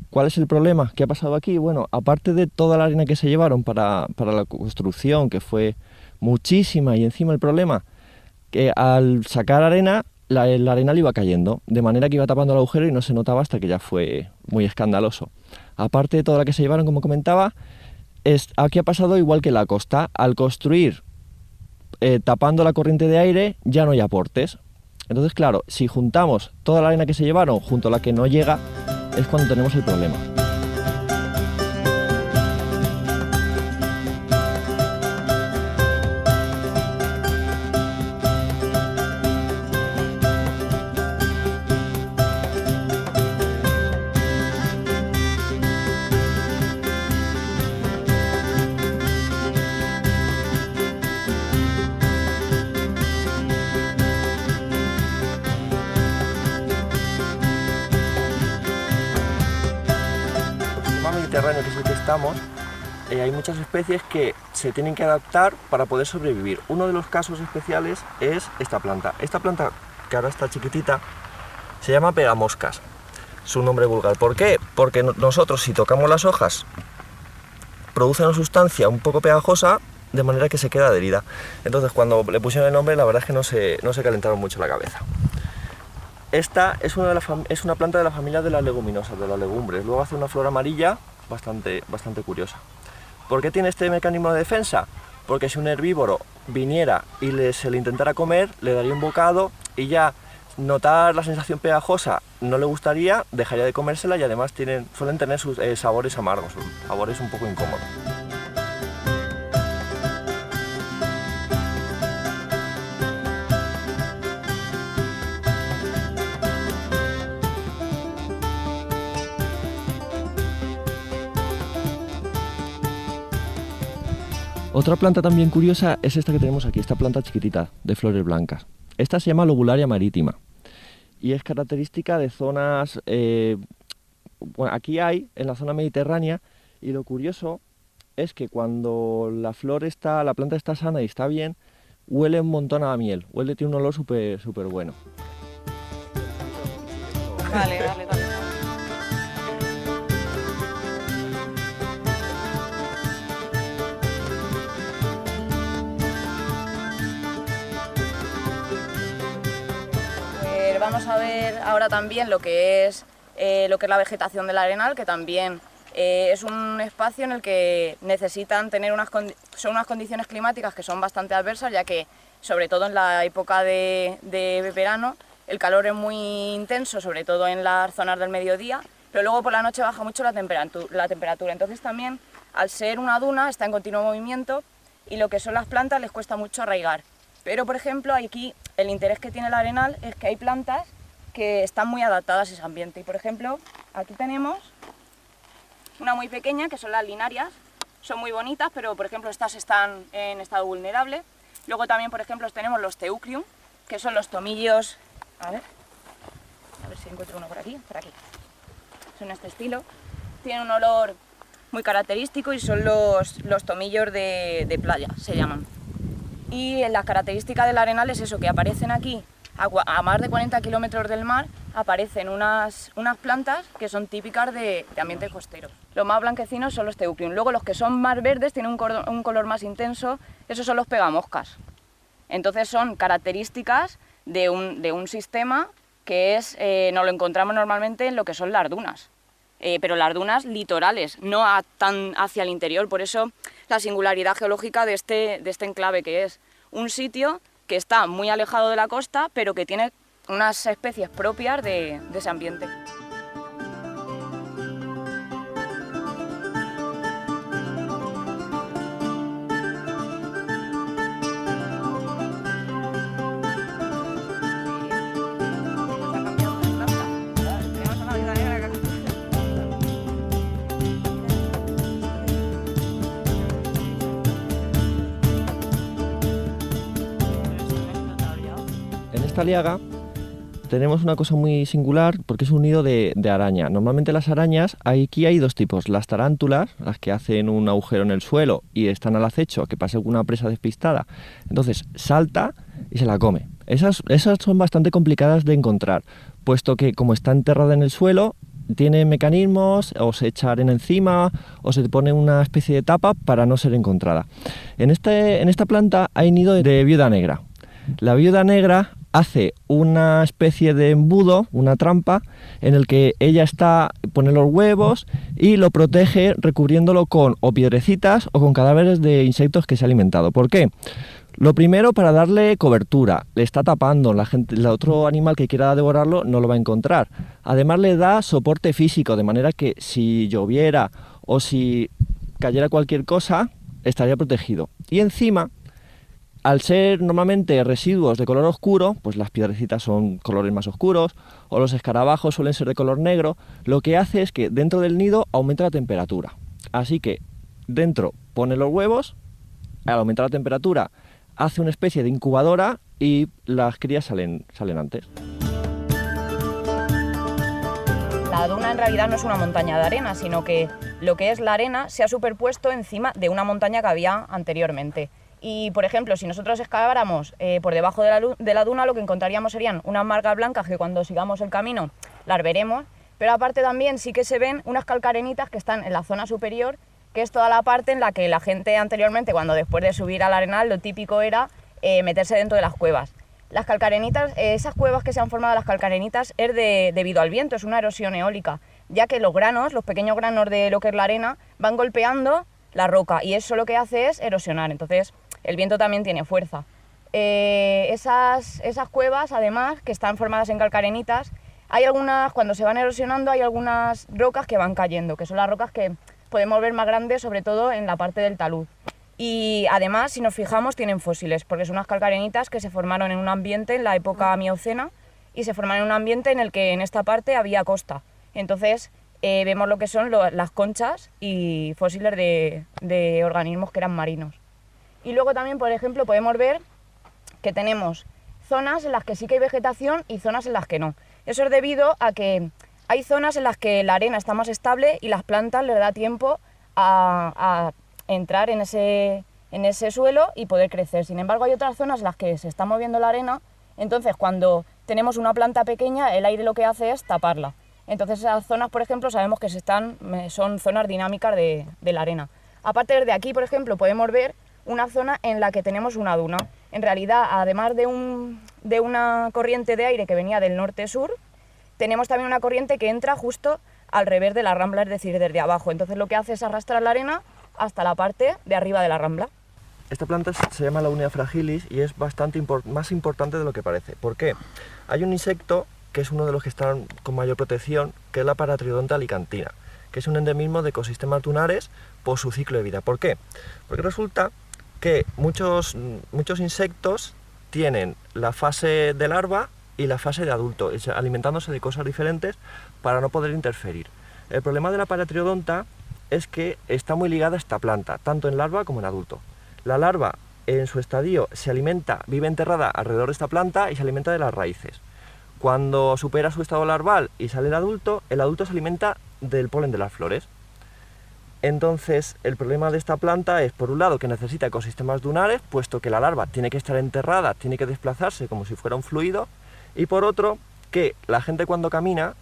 ¿Cuál es el problema? ¿Qué ha pasado aquí? Bueno, aparte de toda la arena que se llevaron para la construcción, que fue muchísima, y encima el problema, que al sacar arena, el arenal iba cayendo, de manera que iba tapando el agujero y no se notaba hasta que ya fue muy escandaloso. Aparte de toda la que se llevaron, como comentaba, aquí ha pasado igual que la costa. Al construir tapando la corriente de aire, ya no hay aportes. Entonces, claro, si juntamos toda la arena que se llevaron junto a la que no llega, es cuando tenemos el problema. Mediterráneo, que es el que estamos, hay muchas especies que se tienen que adaptar para poder sobrevivir. Uno de los casos especiales es esta planta. Esta planta, que ahora está chiquitita, se llama pegamoscas, su nombre vulgar. ¿Por qué? Porque nosotros, si tocamos las hojas, produce una sustancia un poco pegajosa, de manera que se queda adherida. Entonces, cuando le pusieron el nombre, la verdad es que no se calentaron mucho la cabeza. Esta es una planta de la familia de las leguminosas, de las legumbres. Luego hace una flor amarilla bastante curiosa. ¿Por qué tiene este mecanismo de defensa? Porque si un herbívoro viniera y se le intentara comer, le daría un bocado y ya notar la sensación pegajosa no le gustaría, dejaría de comérsela y además suelen tener sus sabores amargos, sabores un poco incómodos. Otra planta también curiosa es esta que tenemos aquí, esta planta chiquitita de flores blancas. Esta se llama Lobularia marítima y es característica de zonas, bueno, aquí hay en la zona mediterránea, y lo curioso es que cuando la planta está sana y está bien, huele un montón a miel, tiene un olor súper bueno. Dale. Vamos a ver ahora también lo que es la vegetación del arenal, que también es un espacio en el que necesitan tener unas condiciones climáticas que son bastante adversas, ya que sobre todo en la época de verano el calor es muy intenso, sobre todo en las zonas del mediodía, pero luego por la noche baja mucho la temperatura. Entonces también, al ser una duna, está en continuo movimiento y lo que son las plantas les cuesta mucho arraigar. Pero, por ejemplo, aquí el interés que tiene el arenal es que hay plantas que están muy adaptadas a ese ambiente. Y, por ejemplo, aquí tenemos una muy pequeña, que son las linarias. Son muy bonitas, pero, por ejemplo, estas están en estado vulnerable. Luego también, por ejemplo, tenemos los teucrium, que son los tomillos... A ver si encuentro uno por aquí. Son este estilo. Tienen un olor muy característico y son los tomillos de playa, se llaman. Y la característica del arenal es eso, que aparecen aquí a más de 40 kilómetros del mar aparecen unas plantas que son típicas de ambientes costeros. Los más blanquecinos son los teucrium. Luego los que son más verdes tienen un color más intenso, esos son los pegamoscas. Entonces son características de un sistema que nos lo encontramos normalmente en lo que son las dunas. Pero las dunas litorales, no tan hacia el interior. Por eso la singularidad geológica de este enclave, que es un sitio que está muy alejado de la costa, pero que tiene unas especies propias de ese ambiente. En esta liaga tenemos una cosa muy singular porque es un nido de araña. Normalmente las arañas, aquí hay dos tipos, las tarántulas, las que hacen un agujero en el suelo y están al acecho, que pase alguna presa despistada, entonces salta y se la come. Esas son bastante complicadas de encontrar, puesto que como está enterrada en el suelo, tiene mecanismos, o se echa arena encima, o se pone una especie de tapa para no ser encontrada. En esta planta hay nido de viuda negra. La viuda negra hace una especie de embudo, una trampa, en el que ella pone los huevos y lo protege recubriéndolo con o piedrecitas o con cadáveres de insectos que se ha alimentado. ¿Por qué? Lo primero, para darle cobertura, le está tapando, el otro animal que quiera devorarlo no lo va a encontrar. Además le da soporte físico, de manera que si lloviera o si cayera cualquier cosa, estaría protegido. Y encima, al ser normalmente residuos de color oscuro, pues las piedrecitas son colores más oscuros, o los escarabajos suelen ser de color negro, lo que hace es que dentro del nido aumenta la temperatura. Así que dentro pone los huevos, al aumentar la temperatura hace una especie de incubadora y las crías salen antes. La duna en realidad no es una montaña de arena, sino que lo que es la arena se ha superpuesto encima de una montaña que había anteriormente. Y, por ejemplo, si nosotros excaváramos por debajo de la duna, lo que encontraríamos serían unas marcas blancas que cuando sigamos el camino las veremos, pero aparte también sí que se ven unas calcarenitas que están en la zona superior, que es toda la parte en la que la gente anteriormente, cuando después de subir al arenal, lo típico era meterse dentro de las cuevas. Las calcarenitas, esas cuevas que se han formado las calcarenitas, es debido al viento, es una erosión eólica, ya que los pequeños granos de lo que es la arena, van golpeando la roca y eso lo que hace es erosionar, entonces el viento también tiene fuerza. Esas cuevas, además, que están formadas en calcarenitas, hay algunas, cuando se van erosionando, hay algunas rocas que van cayendo, que son las rocas que podemos ver más grandes, sobre todo en la parte del talud. Y además, si nos fijamos, tienen fósiles, porque son unas calcarenitas que se formaron en un ambiente en la época miocena y se formaron en un ambiente en el que en esta parte había costa. Entonces, vemos lo que son las conchas y fósiles de organismos que eran marinos. Y luego también, por ejemplo, podemos ver que tenemos zonas en las que sí que hay vegetación y zonas en las que no. Eso es debido a que hay zonas en las que la arena está más estable y las plantas les da tiempo a entrar en ese suelo y poder crecer. Sin embargo, hay otras zonas en las que se está moviendo la arena, entonces cuando tenemos una planta pequeña, el aire lo que hace es taparla. Entonces esas zonas, por ejemplo, sabemos que son zonas dinámicas de la arena. Aparte de aquí, por ejemplo, podemos ver una zona en la que tenemos una duna. En realidad, además de una corriente de aire que venía del norte-sur, tenemos también una corriente que entra justo al revés de la rambla, es decir, desde abajo. Entonces lo que hace es arrastrar la arena hasta la parte de arriba de la rambla. Esta planta se llama Launia fragilis y es bastante más importante de lo que parece. ¿Por qué? Hay un insecto que es uno de los que están con mayor protección, que es la Paratriodonta alicantina, que es un endemismo de ecosistemas dunares por su ciclo de vida. ¿Por qué? Porque resulta que muchos insectos tienen la fase de larva y la fase de adulto, alimentándose de cosas diferentes para no poder interferir. El problema de la Paratriodonta es que está muy ligada a esta planta, tanto en larva como en adulto. La larva, en su estadio, vive enterrada alrededor de esta planta y se alimenta de las raíces. Cuando supera su estado larval y sale el adulto se alimenta del polen de las flores. Entonces, el problema de esta planta es, por un lado, que necesita ecosistemas dunares, puesto que la larva tiene que estar enterrada, tiene que desplazarse como si fuera un fluido, Y por otro, que la gente cuando camina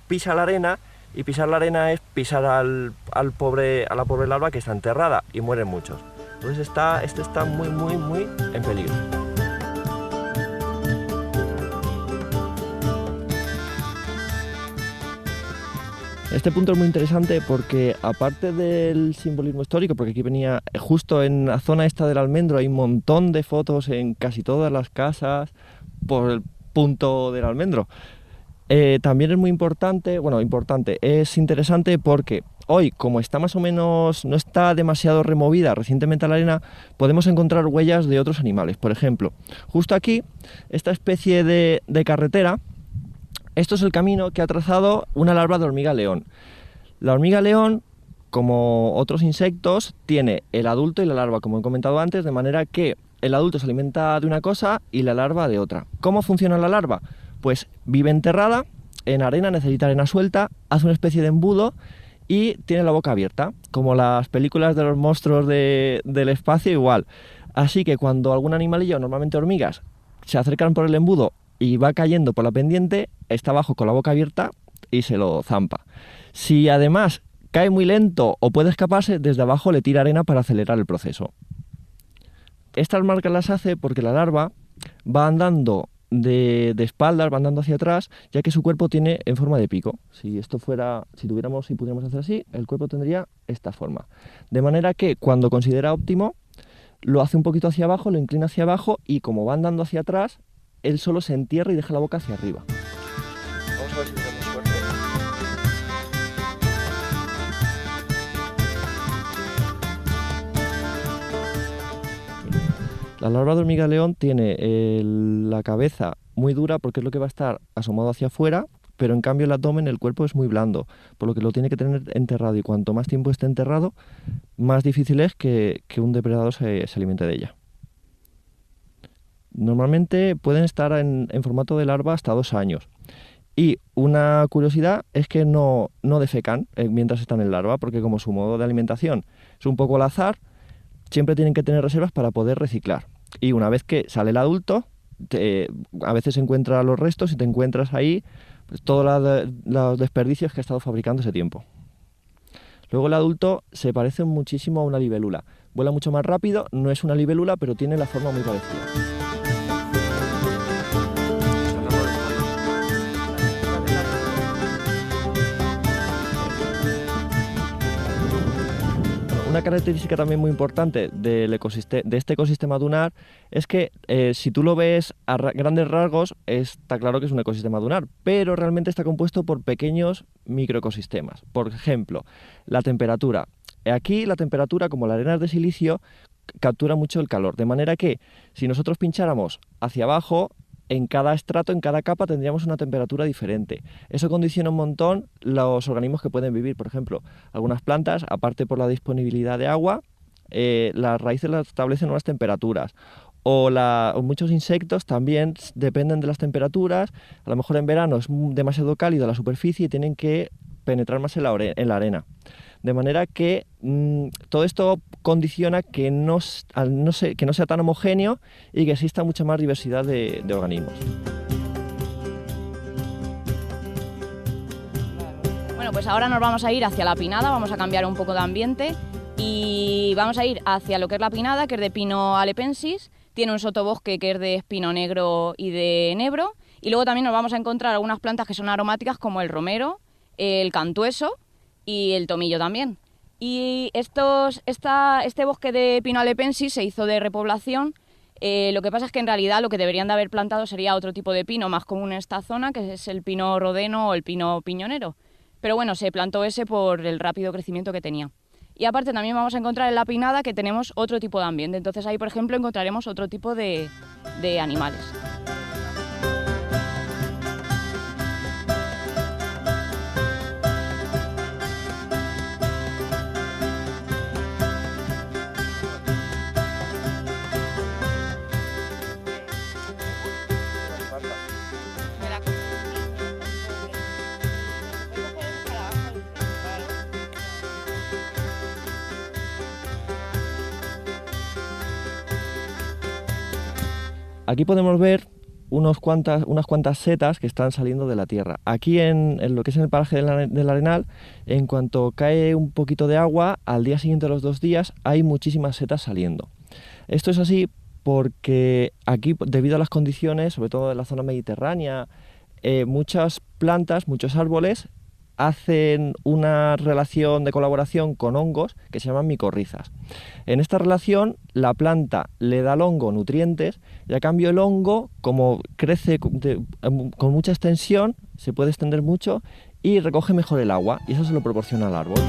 pisa la arena, y pisar la arena es pisar a la pobre larva que está enterrada, y mueren muchos. Entonces este está muy en peligro. Este punto es muy interesante porque, aparte del simbolismo histórico, porque aquí venía justo en la zona esta del almendro, hay un montón de fotos en casi todas las casas por el punto del almendro. También es muy importante, es interesante porque hoy, como está más o menos, no está demasiado removida recientemente la arena, podemos encontrar huellas de otros animales. Por ejemplo, justo aquí, esta especie de carretera. Esto es el camino que ha trazado una larva de hormiga león. La hormiga león, como otros insectos, tiene el adulto y la larva, como he comentado antes, de manera que el adulto se alimenta de una cosa y la larva de otra. ¿Cómo funciona la larva? Pues vive enterrada en arena, necesita arena suelta, hace una especie de embudo y tiene la boca abierta, como las películas de los monstruos del espacio igual. Así que cuando algún animalillo, normalmente hormigas, se acercan por el embudo y va cayendo por la pendiente, está abajo con la boca abierta y se lo zampa. Si además cae muy lento o puede escaparse, desde abajo le tira arena para acelerar el proceso. Estas marcas las hace porque la larva va andando de espaldas, va andando hacia atrás, ya que su cuerpo tiene en forma de pico. Si pudiéramos hacer así, el cuerpo tendría esta forma. De manera que cuando considera óptimo, lo hace un poquito hacia abajo, lo inclina hacia abajo y como va andando hacia atrás, él solo se entierra y deja la boca hacia arriba. Vamos a ver si tenemos suerte. La larva de hormiga león tiene la cabeza muy dura porque es lo que va a estar asomado hacia afuera, pero en cambio el abdomen, el cuerpo es muy blando, por lo que lo tiene que tener enterrado, y cuanto más tiempo esté enterrado, más difícil es que un depredador se alimente de ella. Normalmente pueden estar en formato de larva hasta 2 años. Y una curiosidad es que no defecan mientras están en larva, porque como su modo de alimentación es un poco al azar, siempre tienen que tener reservas para poder reciclar. Y una vez que sale el adulto, a veces encuentra los restos y te encuentras ahí pues, todos los desperdicios que ha estado fabricando ese tiempo. Luego el adulto se parece muchísimo a una libélula. Vuela mucho más rápido, no es una libélula, pero tiene la forma muy parecida. Una característica también muy importante de este ecosistema dunar es que si tú lo ves a grandes rasgos, está claro que es un ecosistema dunar, pero realmente está compuesto por pequeños microecosistemas. Por ejemplo, la temperatura. Aquí la temperatura, como la arena es de silicio, captura mucho el calor, de manera que si nosotros pincháramos hacia abajo, en cada estrato, en cada capa, tendríamos una temperatura diferente. Eso condiciona un montón los organismos que pueden vivir. Por ejemplo, algunas plantas, aparte por la disponibilidad de agua, las raíces las establecen unas temperaturas. O muchos insectos también dependen de las temperaturas. A lo mejor en verano es demasiado cálido la superficie y tienen que penetrar más en la arena. De manera que todo esto condiciona que no sea tan homogéneo y que exista mucha más diversidad de organismos. Bueno, pues ahora nos vamos a ir hacia la pinada, vamos a cambiar un poco de ambiente y vamos a ir hacia lo que es la pinada, que es de Pino alepensis, tiene un sotobosque que es de espino negro y de enebro, y luego también nos vamos a encontrar algunas plantas que son aromáticas como el romero, el cantueso y el tomillo también. Y este bosque de Pino alepensis se hizo de repoblación. Lo que pasa es que en realidad lo que deberían de haber plantado sería otro tipo de pino más común en esta zona, que es el pino rodeno o el pino piñonero. Pero bueno, se plantó ese por el rápido crecimiento que tenía. Y aparte también vamos a encontrar en la pinada que tenemos otro tipo de ambiente. Entonces ahí, por ejemplo, encontraremos otro tipo de animales. Aquí podemos ver unas cuantas setas que están saliendo de la tierra. Aquí en lo que es en el paraje del Arenal, en cuanto cae un poquito de agua, al día siguiente de los 2 días hay muchísimas setas saliendo. Esto es así porque aquí, debido a las condiciones, sobre todo en la zona mediterránea, muchas plantas, muchos árboles hacen una relación de colaboración con hongos que se llaman micorrizas. En esta relación la planta le da al hongo nutrientes y a cambio el hongo, como crece con mucha extensión, se puede extender mucho y recoge mejor el agua y eso se lo proporciona al árbol.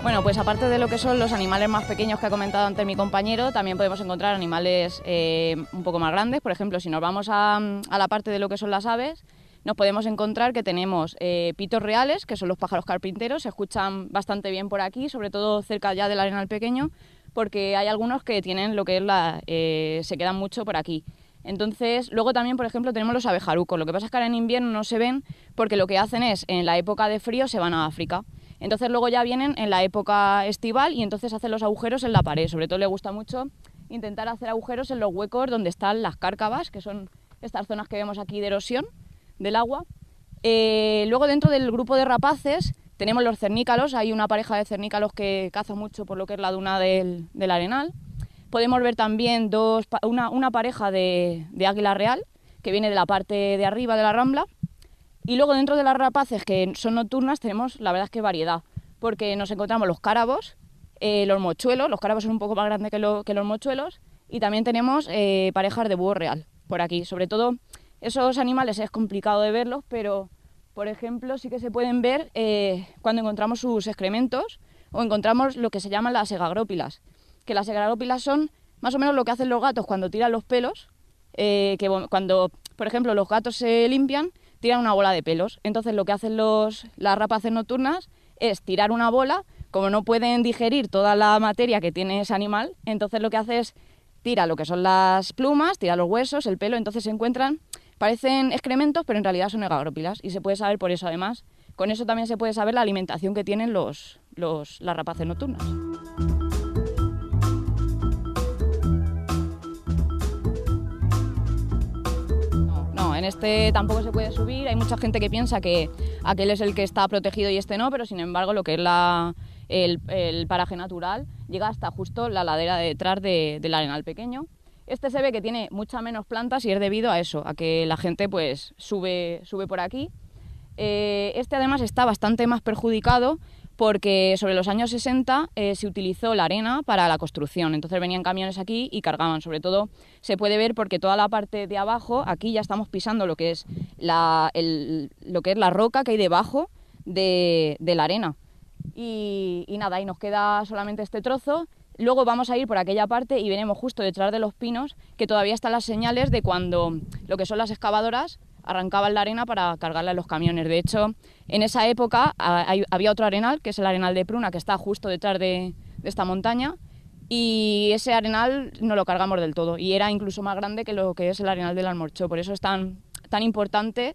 Bueno, pues aparte de lo que son los animales más pequeños que ha comentado antes mi compañero, también podemos encontrar animales un poco más grandes. Por ejemplo, si nos vamos a la parte de lo que son las aves, nos podemos encontrar que tenemos pitos reales, que son los pájaros carpinteros, se escuchan bastante bien por aquí, sobre todo cerca ya del Arenal Pequeño, porque hay algunos que tienen lo que es se quedan mucho por aquí. Entonces, luego también, por ejemplo, tenemos los abejarucos. Lo que pasa es que ahora en invierno no se ven porque lo que hacen es, en la época de frío, se van a África. Entonces luego ya vienen en la época estival y entonces hacen los agujeros en la pared. Sobre todo le gusta mucho intentar hacer agujeros en los huecos donde están las cárcavas, que son estas zonas que vemos aquí de erosión del agua. Luego dentro del grupo de rapaces tenemos los cernícalos. Hay una pareja de cernícalos que caza mucho por lo que es la duna del Arenal. Podemos ver también una pareja de águila real, que viene de la parte de arriba de la Rambla. Y luego dentro de las rapaces, que son nocturnas, tenemos la verdad es que variedad, porque nos encontramos los cárabos, los mochuelos. Los cárabos son un poco más grandes que los mochuelos, y también tenemos parejas de búho real por aquí. Sobre todo esos animales es complicado de verlos, pero por ejemplo sí que se pueden ver cuando encontramos sus excrementos o encontramos lo que se llaman las segagrópilas, que las segagrópilas son más o menos lo que hacen los gatos cuando tiran los pelos, cuando por ejemplo los gatos se limpian, tiran una bola de pelos. Entonces lo que hacen las rapaces nocturnas es tirar una bola. Como no pueden digerir toda la materia que tiene ese animal, entonces lo que hace es tira lo que son las plumas, tira los huesos, el pelo. Entonces se encuentran, parecen excrementos, pero en realidad son egagrópilas, y se puede saber por eso. Además, con eso también se puede saber la alimentación que tienen las rapaces nocturnas. En este tampoco se puede subir. Hay mucha gente que piensa que aquel es el que está protegido y este no, pero sin embargo lo que es el paraje natural llega hasta justo la ladera de detrás del Arenal Pequeño. Este se ve que tiene mucha menos plantas y es debido a eso, a que la gente pues sube por aquí. Este además está bastante más perjudicado porque sobre los años 60 se utilizó la arena para la construcción. Entonces venían camiones aquí y cargaban. Sobre todo se puede ver porque toda la parte de abajo, aquí ya estamos pisando lo que es la roca que hay debajo de la arena. Y nada, y nos queda solamente este trozo. Luego vamos a ir por aquella parte y veremos justo detrás de los pinos que todavía están las señales de cuando lo que son las excavadoras arrancaban la arena para cargarla en los camiones. De hecho, en esa época había otro arenal, que es el Arenal de Pruna, que está justo detrás de esta montaña, y ese arenal no lo cargamos del todo, y era incluso más grande que lo que es el Arenal del Almorchó. Por eso es tan importante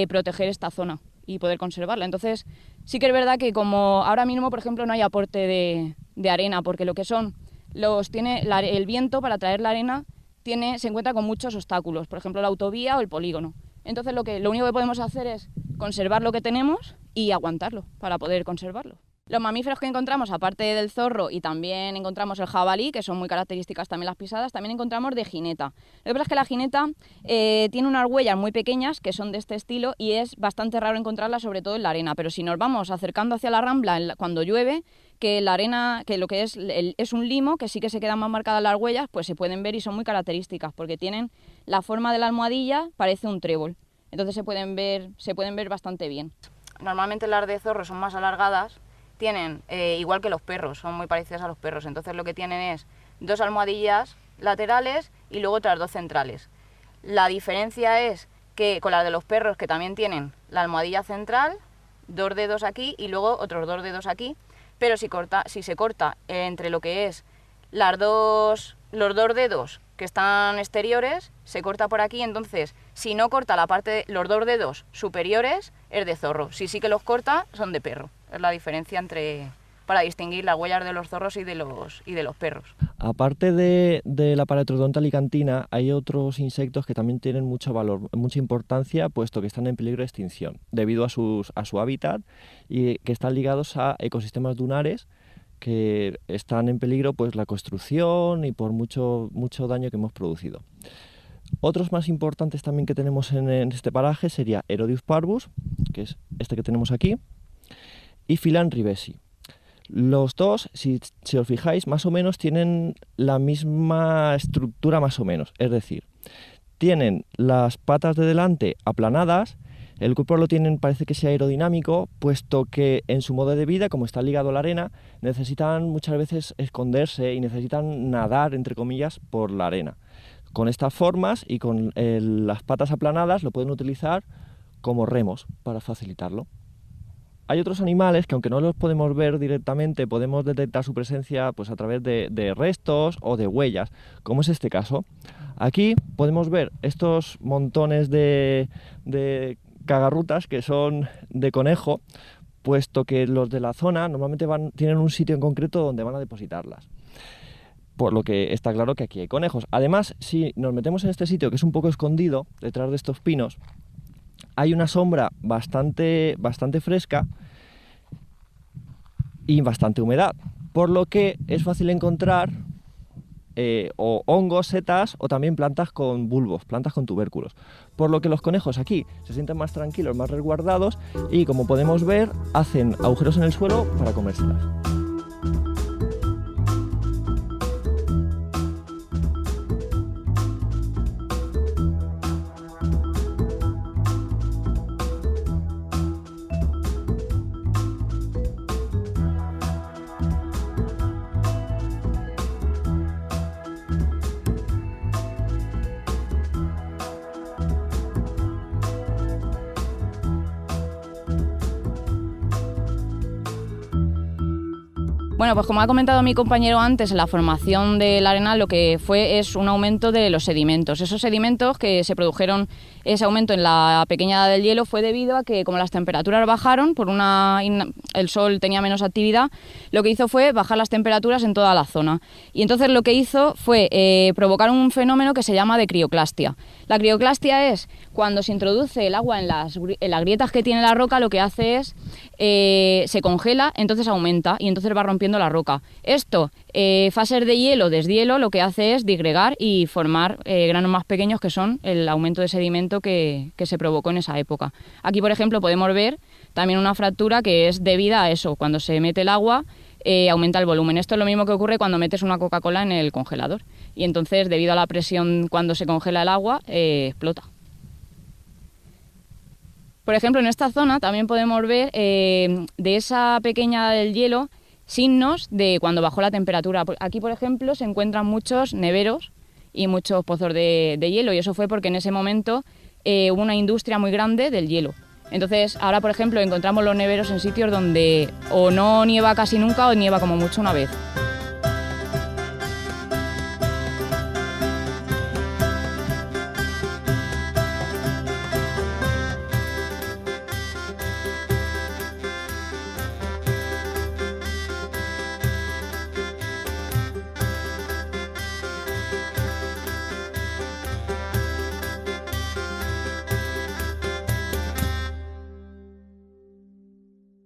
proteger esta zona y poder conservarla. Entonces, sí que es verdad que como ahora mismo, por ejemplo, no hay aporte de arena, porque lo que son el viento para traer la arena se encuentra con muchos obstáculos, por ejemplo la autovía o el polígono. Entonces lo único que podemos hacer es conservar lo que tenemos y aguantarlo para poder conservarlo. Los mamíferos que encontramos, aparte del zorro, y también encontramos el jabalí, que son muy características también las pisadas, también encontramos de jineta. Lo que pasa es que la jineta tiene unas huellas muy pequeñas que son de este estilo y es bastante raro encontrarla, sobre todo en la arena. Pero si nos vamos acercando hacia la rambla cuando llueve, que la arena, que lo que es un limo, que sí que se quedan más marcadas las huellas, pues se pueden ver y son muy características, porque tienen la forma de la almohadilla, parece un trébol. Entonces se pueden ver bastante bien. Normalmente las de zorro son más alargadas, tienen, igual que los perros, son muy parecidas a los perros, entonces lo que tienen es 2 almohadillas laterales y luego otras 2 centrales. La diferencia es que con las de los perros, que también tienen la almohadilla central, 2 dedos aquí y luego otros 2 dedos aquí, pero si se corta entre lo que es los 2 dedos que están exteriores, se corta por aquí, entonces si no corta la parte de los 2 dedos superiores es de zorro, si sí que los corta son de perro. Es la diferencia para distinguir las huellas de los zorros y de los perros. Aparte de la Paratrodonta alicantina, hay otros insectos que también tienen mucho valor, mucha importancia, puesto que están en peligro de extinción, debido a su hábitat y que están ligados a ecosistemas dunares que están en peligro, pues la construcción y por mucho daño que hemos producido. Otros más importantes también que tenemos en este paraje sería Herodius parvus, que es este que tenemos aquí, y Philan rivesi. Los dos, si os fijáis, más o menos tienen la misma estructura más o menos, es decir, tienen las patas de delante aplanadas, el cuerpo lo tienen, parece que sea aerodinámico, puesto que en su modo de vida, como está ligado a la arena, necesitan muchas veces esconderse y necesitan nadar, entre comillas, por la arena. Con estas formas y con las patas aplanadas lo pueden utilizar como remos para facilitarlo. Hay otros animales que, aunque no los podemos ver directamente, podemos detectar su presencia pues, a través de restos o de huellas, como es este caso. Aquí podemos ver estos montones de cagarrutas que son de conejo, puesto que los de la zona normalmente tienen un sitio en concreto donde van a depositarlas. Por lo que está claro que aquí hay conejos. Además, si nos metemos en este sitio, que es un poco escondido, detrás de estos pinos, hay una sombra bastante fresca y bastante humedad, por lo que es fácil encontrar o hongos, setas o también plantas con bulbos, plantas con tubérculos. Por lo que los conejos aquí se sienten más tranquilos, más resguardados y, como podemos ver, hacen agujeros en el suelo para comérselas. Bueno, pues como ha comentado mi compañero antes, en la formación del arenal lo que fue es un aumento de los sedimentos. Esos sedimentos que se produjeron, ese aumento en la pequeña edad del hielo, fue debido a que, como las temperaturas bajaron, el sol tenía menos actividad, lo que hizo fue bajar las temperaturas en toda la zona. Y entonces lo que hizo fue provocar un fenómeno que se llama de crioclastia. La crioclastia es cuando se introduce el agua en las grietas que tiene la roca, lo que hace es se congela, entonces aumenta y entonces va rompiendo la roca. Esto, fases de hielo, deshielo, lo que hace es disgregar y formar granos más pequeños, que son el aumento de sedimento que se provocó en esa época. Aquí, por ejemplo, podemos ver también una fractura que es debida a eso. Cuando se mete el agua, aumenta el volumen. Esto es lo mismo que ocurre cuando metes una Coca-Cola en el congelador. Y entonces, debido a la presión cuando se congela el agua, explota. Por ejemplo, en esta zona también podemos ver de esa pequeña del hielo signos de cuando bajó la temperatura. Aquí, por ejemplo, se encuentran muchos neveros y muchos pozos de hielo, y eso fue porque en ese momento hubo una industria muy grande del hielo. Entonces, ahora, por ejemplo, encontramos los neveros en sitios donde o no nieva casi nunca o nieva como mucho una vez.